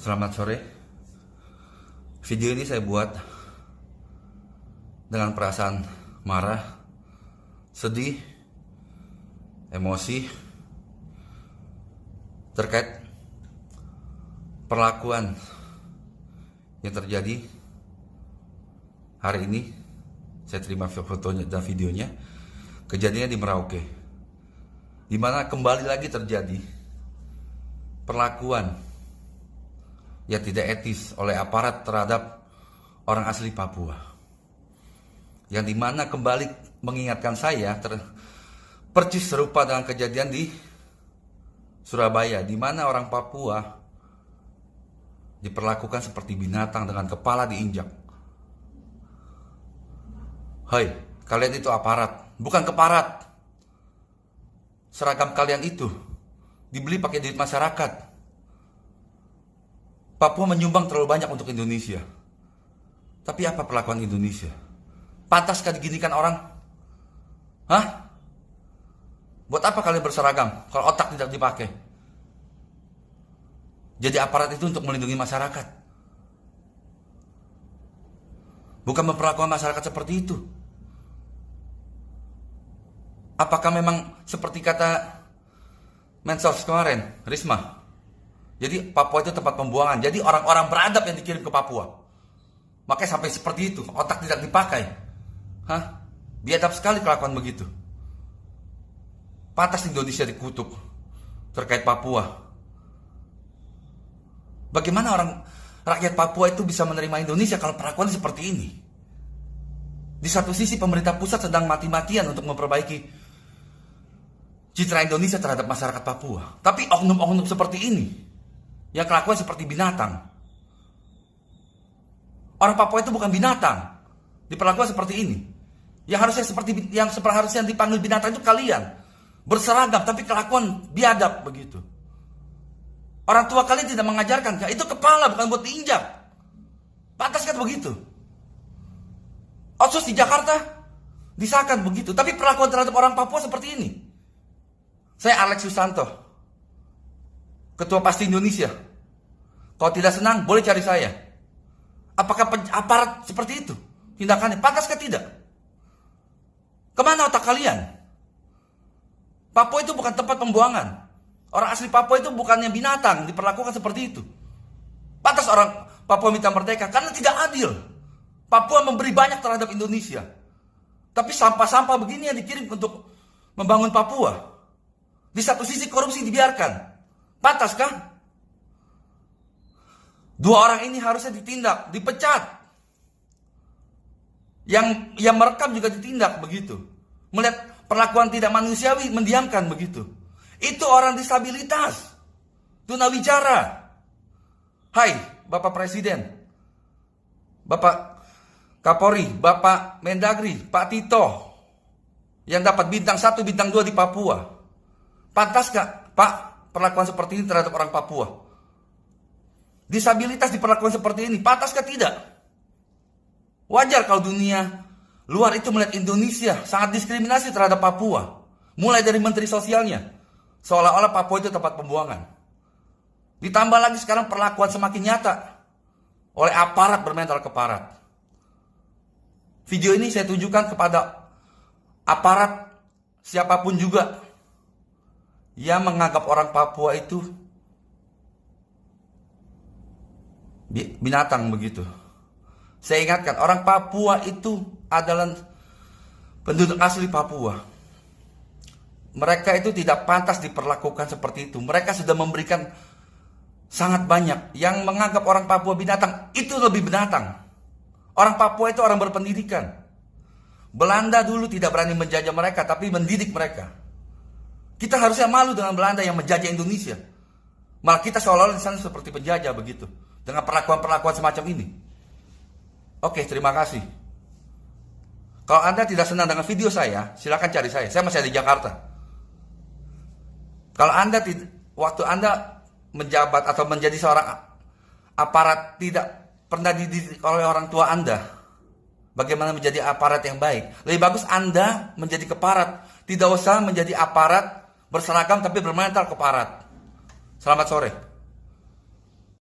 Selamat sore. Video ini saya buat dengan perasaan marah, sedih, emosi terkait perlakuan yang terjadi hari ini. Saya terima fotonya dan videonya. Kejadiannya di Merauke, di mana kembali lagi terjadi perlakuan yang tidak etis oleh aparat terhadap orang asli Papua. Yang dimana kembali mengingatkan saya persis serupa dengan kejadian di Surabaya, di mana orang Papua diperlakukan seperti binatang dengan kepala diinjak. Hai, kalian itu aparat, bukan keparat. Seragam kalian itu dibeli pakai duit masyarakat. Papua menyumbang terlalu banyak untuk Indonesia. Tapi apa perlakuan Indonesia? Pantaskah diginikan orang? Hah? Buat apa kalian berseragam kalau otak tidak dipakai? Jadi aparat itu untuk melindungi masyarakat, bukan memperlakukan masyarakat seperti itu. Apakah memang seperti kata Mensos kemarin, Risma? Jadi Papua itu tempat pembuangan. Jadi orang-orang beradab yang dikirim ke Papua. Makanya sampai seperti itu, otak tidak dipakai. Hah? Biadab sekali kelakuan begitu. Pantas Indonesia dikutuk terkait Papua. Bagaimana rakyat Papua itu bisa menerima Indonesia kalau perlakuan seperti ini? Di satu sisi pemerintah pusat sedang mati-matian untuk memperbaiki citra Indonesia terhadap masyarakat Papua. Tapi oknum-oknum seperti ini yang kelakuan seperti binatang. Orang Papua itu bukan binatang, diperlakukan seperti ini. Yang seharusnya dipanggil binatang itu kalian. Berseragam tapi kelakuan biadab begitu. Orang tua kalian tidak mengajarkan, itu kepala bukan buat diinjak. Pantas kan begitu? Otsus di Jakarta disahkan begitu, tapi perlakuan terhadap orang Papua seperti ini. Saya Alex Susanto, Ketua Pasti Indonesia. Kalau tidak senang, boleh cari saya. Apakah aparat seperti itu tindakannya? Pantaskah tidak? Kemana otak kalian? Papua itu bukan tempat pembuangan. Orang asli Papua itu bukannya binatang, diperlakukan seperti itu. Pantas orang Papua minta merdeka karena tidak adil. Papua memberi banyak terhadap Indonesia, tapi sampah-sampah begini yang dikirim untuk membangun Papua. Di satu sisi korupsi dibiarkan. Pantaskah? Dua orang ini harusnya ditindak, dipecat. Yang merekam juga ditindak begitu. Melihat perlakuan tidak manusiawi, mendiamkan begitu. Itu orang disabilitas, tunawicara. Hai, Bapak Presiden, Bapak Kapolri, Bapak Mendagri, Pak Tito, yang dapat bintang 1, bintang 2 di Papua. Pantaskah, Pak, perlakuan seperti ini terhadap orang Papua? Disabilitas diperlakukan seperti ini, pantaskah tidak? Wajar kalau dunia luar itu melihat Indonesia sangat diskriminasi terhadap Papua. Mulai dari menteri sosialnya, seolah-olah Papua itu tempat pembuangan. Ditambah lagi sekarang perlakuan semakin nyata oleh aparat bermental keparat. Video ini saya tunjukkan kepada aparat siapapun juga yang menganggap orang Papua itu binatang begitu. Saya ingatkan, orang Papua itu adalah penduduk asli Papua. Mereka itu tidak pantas diperlakukan seperti itu. Mereka sudah memberikan sangat banyak. Yang menganggap orang Papua binatang, itu lebih binatang. Orang Papua itu orang berpendidikan. Belanda dulu tidak berani menjajah mereka, tapi mendidik mereka. Kita harusnya malu dengan Belanda yang menjajah Indonesia. Malah kita seolah-olah di sana seperti penjajah begitu, dengan perlakuan-perlakuan semacam ini. Oke, terima kasih. Kalau Anda tidak senang dengan video saya, silakan cari saya. Saya masih ada di Jakarta. Kalau Anda waktu Anda menjabat atau menjadi seorang aparat tidak pernah dididik oleh orang tua Anda bagaimana menjadi aparat yang baik. Lebih bagus Anda menjadi keparat. Tidak usah menjadi aparat berseragam tapi bermental keparat. Selamat sore.